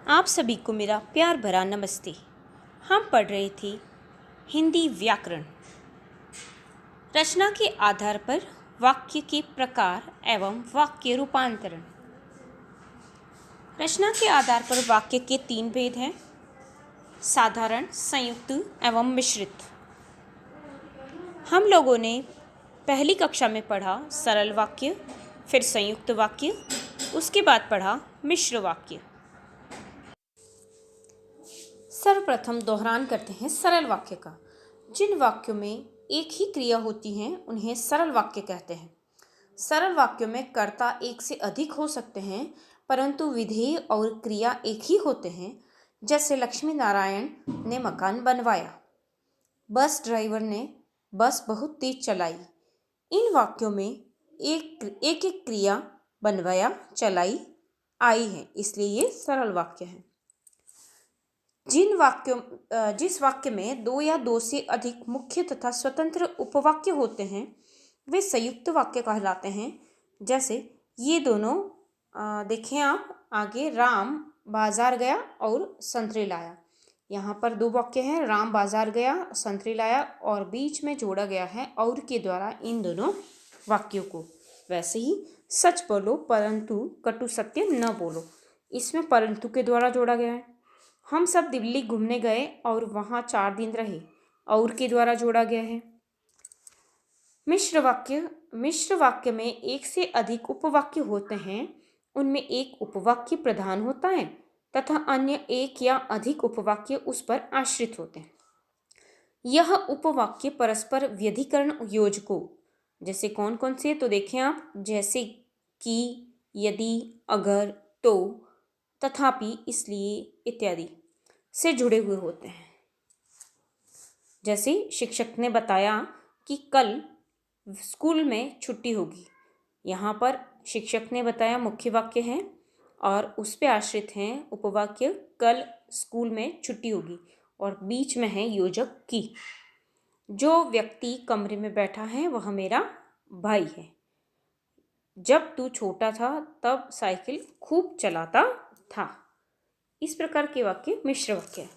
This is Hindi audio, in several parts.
आप सभी को मेरा प्यार भरा नमस्ते। हम पढ़ रहे थे हिंदी व्याकरण। रचना के आधार पर वाक्य के प्रकार एवं वाक्य रूपांतरण। रचना के आधार पर वाक्य के 3 भेद हैं: साधारण, संयुक्त एवं मिश्रित। हम लोगों ने पहली कक्षा में पढ़ा सरल वाक्य, फिर संयुक्त वाक्य, उसके बाद पढ़ा मिश्र वाक्य। सर्वप्रथम दोहरान करते हैं सरल वाक्य का। जिन वाक्यों में एक ही क्रिया होती है उन्हें सरल वाक्य कहते हैं। सरल वाक्यों में कर्ता एक से अधिक हो सकते हैं, परंतु विधेय और क्रिया एक ही होते हैं। जैसे लक्ष्मी नारायण ने मकान बनवाया, बस ड्राइवर ने बस बहुत तेज चलाई। इन वाक्यों में एक एक क्रिया बनवाया, चलाई, आई है, इसलिए ये सरल वाक्य है। जिस वाक्य में 2 या 2 से अधिक मुख्य तथा स्वतंत्र उपवाक्य होते हैं वे संयुक्त वाक्य कहलाते हैं। जैसे ये दोनों देखें आप आगे, राम बाजार गया और संतरे लाया। यहाँ पर 2 वाक्य हैं, राम बाजार गया, संतरे लाया, और बीच में जोड़ा गया है और के द्वारा इन दोनों वाक्यों को। वैसे ही सच बोलो परंतु कटु सत्य न बोलो, इसमें परंतु के द्वारा जोड़ा गया है। हम सब दिल्ली घूमने गए और वहाँ 4 दिन रहे, और के द्वारा जोड़ा गया है। मिश्र वाक्य में एक से अधिक उपवाक्य होते हैं। उनमें एक उपवाक्य प्रधान होता है तथा अन्य एक या अधिक उपवाक्य उस पर आश्रित होते हैं। यह उपवाक्य परस्पर व्यधिकरण योजकों, जैसे कौन कौन से, तो देखें आप, जैसे कि, यदि, अगर, तो, तथापि, इसलिए इत्यादि से जुड़े हुए होते हैं। जैसे शिक्षक ने बताया कि कल स्कूल में छुट्टी होगी। यहाँ पर शिक्षक ने बताया मुख्य वाक्य है और उस पे आश्रित हैं उपवाक्य कल स्कूल में छुट्टी होगी, और बीच में है योजक की। जो व्यक्ति कमरे में बैठा है वह मेरा भाई है। जब तू छोटा था तब साइकिल खूब चलाता था। इस प्रकार के वाक्य मिश्र वाक्य है।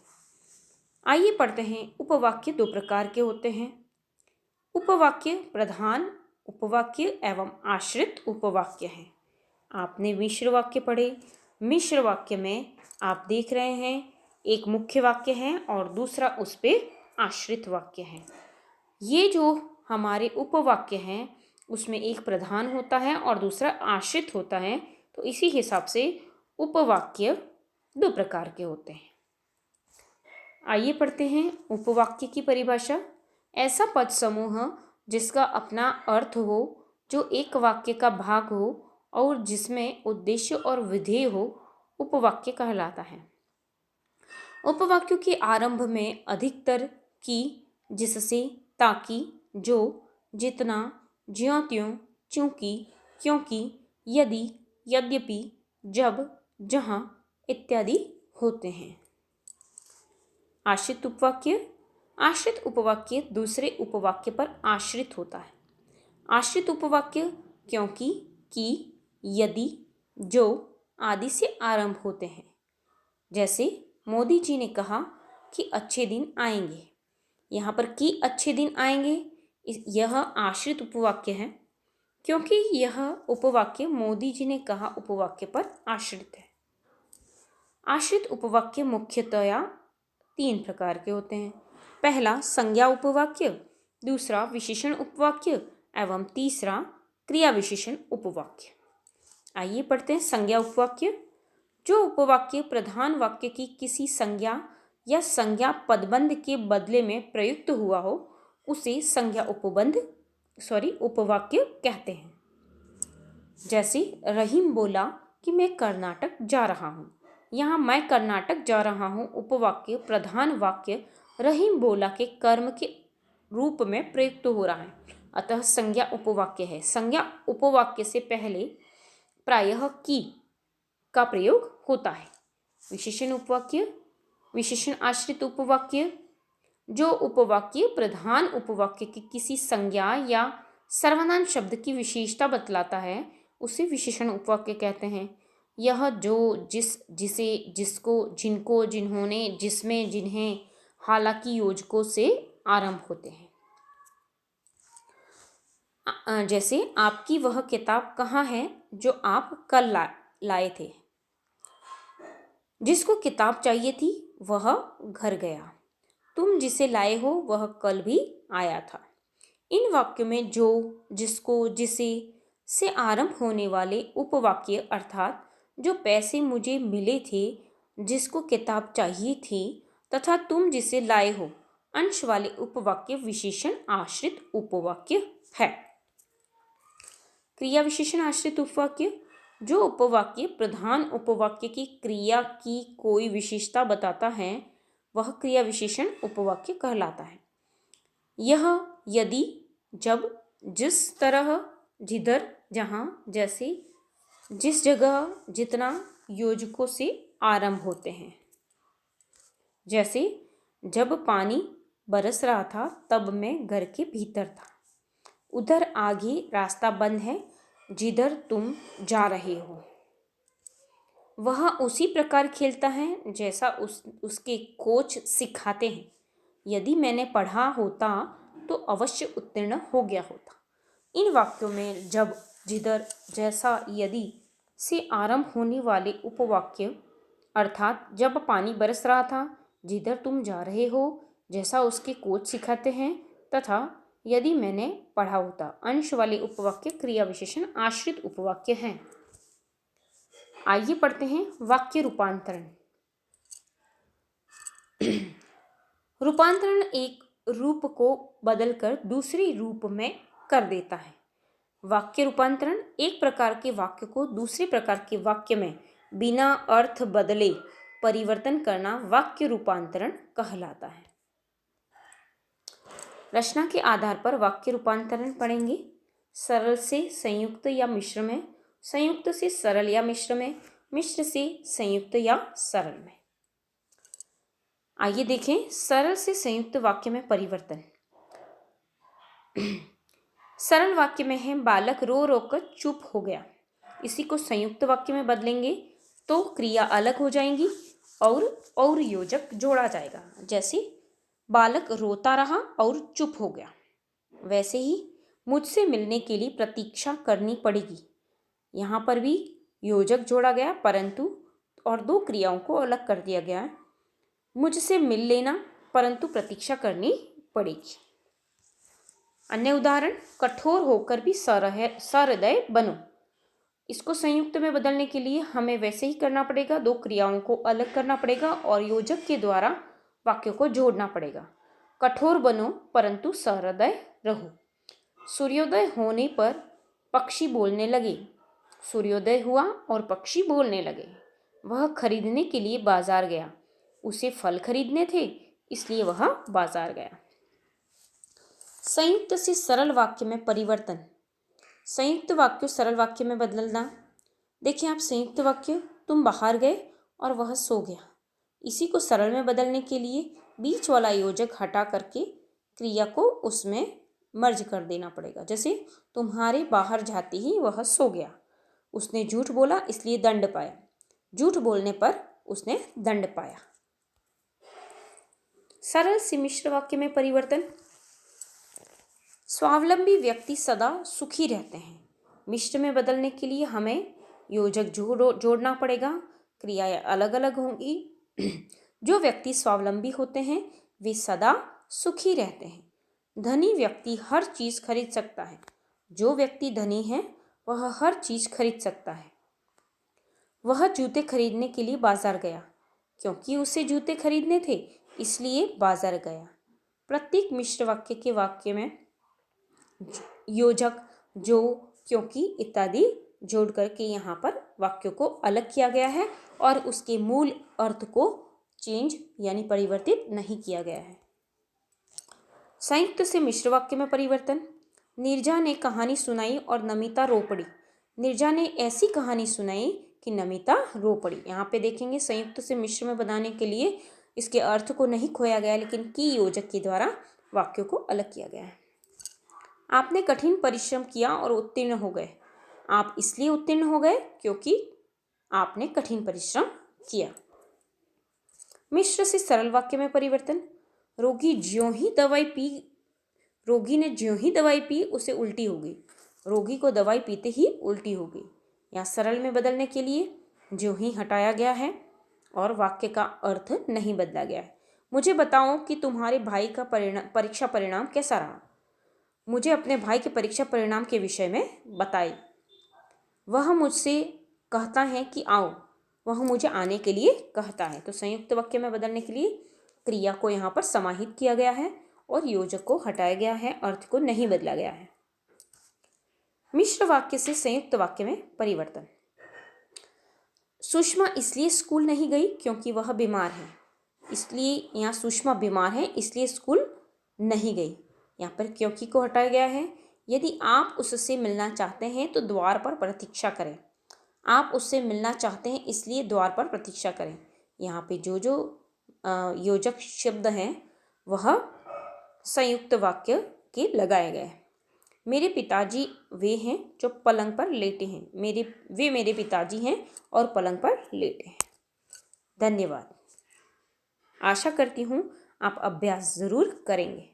आइए पढ़ते हैं। उपवाक्य 2 प्रकार के होते हैं: उपवाक्य प्रधान उपवाक्य एवं आश्रित उपवाक्य है। आपने मिश्र वाक्य पढ़े। मिश्र वाक्य में आप देख रहे हैं एक मुख्य वाक्य है और दूसरा उस पे आश्रित वाक्य है। ये जो हमारे उपवाक्य हैं उसमें एक प्रधान होता है और दूसरा आश्रित होता है, तो इसी हिसाब से उपवाक्य 2 प्रकार के होते हैं। आइए पढ़ते हैं उपवाक्य की परिभाषा। ऐसा पद समूह जिसका अपना अर्थ हो, जो एक वाक्य का भाग हो और जिसमें उद्देश्य और विधेय हो, उपवाक्य कहलाता है। उपवाक्यों के आरंभ में अधिकतर की, जिससे, ताकि, जो, जितना, ज्यों त्यों, चूंकि, क्योंकि, यदि, यद्यपि, जब, जहाँ इत्यादि होते हैं। आश्रित उपवाक्य। आश्रित उपवाक्य दूसरे उपवाक्य पर आश्रित होता है। आश्रित उपवाक्य क्योंकि, कि, यदि, जो आदि से आरंभ होते हैं। जैसे मोदी जी ने कहा कि अच्छे दिन आएंगे। यहाँ पर कि अच्छे दिन आएंगे, यह आश्रित उपवाक्य है क्योंकि यह उपवाक्य मोदी जी ने कहा उपवाक्य पर आश्रित है। आश्रित उपवाक्य मुख्यतया 3 प्रकार के होते हैं। पहला संज्ञा उपवाक्य, दूसरा विशेषण उपवाक्य एवं तीसरा क्रिया विशेषण उपवाक्य। आइए पढ़ते हैं संज्ञा उपवाक्य। जो उपवाक्य प्रधान वाक्य की किसी संज्ञा या संज्ञा पदबंध के बदले में प्रयुक्त हुआ हो उसे संज्ञा उपवाक्य कहते हैं। जैसे रहीम बोला कि मैं कर्नाटक जा रहा हूँ। यहाँ मैं कर्नाटक जा रहा हूँ उपवाक्य प्रधान वाक्य रहीम बोला के कर्म के रूप में प्रयुक्त हो रहा है, अतः संज्ञा उपवाक्य है। संज्ञा उपवाक्य से पहले प्रायः की का प्रयोग होता है। विशेषण उपवाक्य। विशेषण आश्रित उपवाक्य। जो उपवाक्य प्रधान उपवाक्य की किसी संज्ञा या सर्वनाम शब्द की विशेषता बतलाता है उसे विशेषण उपवाक्य कहते हैं। यह जो, जिस, जिसे, जिसको, जिनको, जिन्होंने, जिसमें, जिन्हें, हालांकि योजकों से आरंभ होते हैं। जैसे आपकी वह किताब कहाँ है जो आप कल लाए थे। जिसको किताब चाहिए थी वह घर गया। तुम जिसे लाए हो वह कल भी आया था। इन वाक्यों में जो, जिसको, जिसे से आरंभ होने वाले उपवाक्य अर्थात जो पैसे मुझे मिले थे, जिसको किताब चाहिए थी तथा तुम जिसे लाए हो अंश वाले उपवाक्य विशेषण आश्रित उपवाक्य है। क्रिया विशेषण आश्रित उपवाक्य, जो उपवाक्य प्रधान उपवाक्य की क्रिया की कोई विशेषता बताता है वह क्रिया विशेषण उपवाक्य कहलाता है। यह यदि, जब, जिस तरह, जिधर, जहाँ, जैसे, जिस जगह, जितना योजकों से आरंभ होते हैं। जैसे जब पानी बरस रहा था तब मैं घर के भीतर था। उधर आगे रास्ता बंद है जिधर तुम जा रहे हो। वह उसी प्रकार खेलता है जैसा उसके कोच सिखाते हैं। यदि मैंने पढ़ा होता तो अवश्य उत्तीर्ण हो गया होता। इन वाक्यों में जब, जिधर, जैसा, यदि से आरंभ होने वाले उपवाक्य अर्थात जब पानी बरस रहा था, जिधर तुम जा रहे हो, जैसा उसके कोच सिखाते हैं, तथा यदि मैंने पढ़ा होता अंश वाले उपवाक्य क्रिया विशेषण आश्रित उपवाक्य हैं। आइए पढ़ते हैं वाक्य रूपांतरण। रूपांतरण एक रूप को बदलकर दूसरे रूप में कर देता है। वाक्य रूपांतरण एक प्रकार के वाक्य को दूसरे प्रकार के वाक्य में बिना अर्थ बदले परिवर्तन करना वाक्य रूपांतरण कहलाता है। रचना के आधार पर वाक्य रूपांतरण पढ़ेंगे। सरल से संयुक्त या मिश्र में, संयुक्त से सरल या मिश्र में, मिश्र से संयुक्त या सरल में। आइए देखें सरल से संयुक्त वाक्य में परिवर्तन। सरल वाक्य में है बालक रो रो कर चुप हो गया। इसी को संयुक्त वाक्य में बदलेंगे तो क्रिया अलग हो जाएंगी और योजक जोड़ा जाएगा। जैसे बालक रोता रहा और चुप हो गया। वैसे ही मुझसे मिलने के लिए प्रतीक्षा करनी पड़ेगी। यहाँ पर भी योजक जोड़ा गया परंतु और दो क्रियाओं को अलग कर दिया गया। मुझसे मिल लेना परंतु प्रतीक्षा करनी पड़ेगी। अन्य उदाहरण, कठोर होकर भी सहृदय बनो। इसको संयुक्त में बदलने के लिए हमें वैसे ही करना पड़ेगा, दो क्रियाओं को अलग करना पड़ेगा और योजक के द्वारा वाक्यों को जोड़ना पड़ेगा। कठोर बनो परंतु सहृदय रहो। सूर्योदय होने पर पक्षी बोलने लगे। सूर्योदय हुआ और पक्षी बोलने लगे। वह खरीदने के लिए बाजार गया। उसे फल खरीदने थे इसलिए वह बाजार गया। संयुक्त से सरल वाक्य में परिवर्तन। संयुक्त वाक्य सरल वाक्य में बदलना। देखिए आप, संयुक्त वाक्य तुम बाहर गए और वह सो गया। इसी को सरल में बदलने के लिए बीच वाला योजक हटा करके क्रिया को उसमें मर्ज कर देना पड़ेगा। जैसे तुम्हारे बाहर जाते ही वह सो गया। उसने झूठ बोला इसलिए दंड पाया। झूठ बोलने पर उसने दंड पाया। सरल से मिश्र वाक्य में परिवर्तन। स्वावलंबी व्यक्ति सदा सुखी रहते हैं। मिश्र में बदलने के लिए हमें योजक जोड़ना पड़ेगा। क्रियाएं अलग अलग होंगी। जो व्यक्ति स्वावलंबी होते हैं वे सदा सुखी रहते हैं। धनी व्यक्ति हर चीज खरीद सकता है। जो व्यक्ति धनी है वह हर चीज खरीद सकता है। वह जूते खरीदने के लिए बाजार गया। क्योंकि उसे जूते खरीदने थे इसलिए बाजार गया। प्रत्येक मिश्र वाक्य के वाक्य में योजक, जो, क्योंकि इत्यादि जोड़ करके यहाँ पर वाक्यों को अलग किया गया है और उसके मूल अर्थ को चेंज यानी परिवर्तित नहीं किया गया है। संयुक्त से मिश्र वाक्य में परिवर्तन। नीरजा ने कहानी सुनाई और नमिता रो पड़ी। नीरजा ने ऐसी कहानी सुनाई कि नमिता रो पड़ी। यहाँ पे देखेंगे संयुक्त से मिश्र में बनाने के लिए इसके अर्थ को नहीं खोया गया लेकिन की योजक के द्वारा वाक्यों को अलग किया गया है। आपने कठिन परिश्रम किया और उत्तीर्ण हो गए। आप इसलिए उत्तीर्ण हो गए क्योंकि आपने कठिन परिश्रम किया। मिश्र से सरल वाक्य में परिवर्तन। रोगी ने ज्यों ही दवाई पी उसे उल्टी हो गई। रोगी को दवाई पीते ही उल्टी हो गई। यहाँ सरल में बदलने के लिए ज्यों ही हटाया गया है और वाक्य का अर्थ नहीं बदला गया है। मुझे बताओ कि तुम्हारे भाई का परीक्षा परिणाम कैसा रहा। मुझे अपने भाई के परीक्षा परिणाम के विषय में बताए। वह मुझसे कहता है कि आओ। वह मुझे आने के लिए कहता है। तो संयुक्त वाक्य में बदलने के लिए क्रिया को यहाँ पर समाहित किया गया है और योजक को हटाया गया है, अर्थ को नहीं बदला गया है। मिश्र वाक्य से संयुक्त वाक्य में परिवर्तन। सुषमा इसलिए स्कूल नहीं गई क्योंकि वह बीमार है। इसलिए यहाँ सुषमा बीमार है इसलिए स्कूल नहीं गई। यहाँ पर क्योंकि को हटाया गया है। यदि आप उससे मिलना चाहते हैं तो द्वार पर प्रतीक्षा करें। आप उससे मिलना चाहते हैं इसलिए द्वार पर प्रतीक्षा करें। यहाँ पे जो योजक शब्द हैं वह संयुक्त वाक्य के लगाए गए हैं। मेरे पिताजी वे हैं जो पलंग पर लेटे हैं। वे मेरे पिताजी हैं और पलंग पर लेटे हैं। धन्यवाद। आशा करती हूँ आप अभ्यास ज़रूर करेंगे।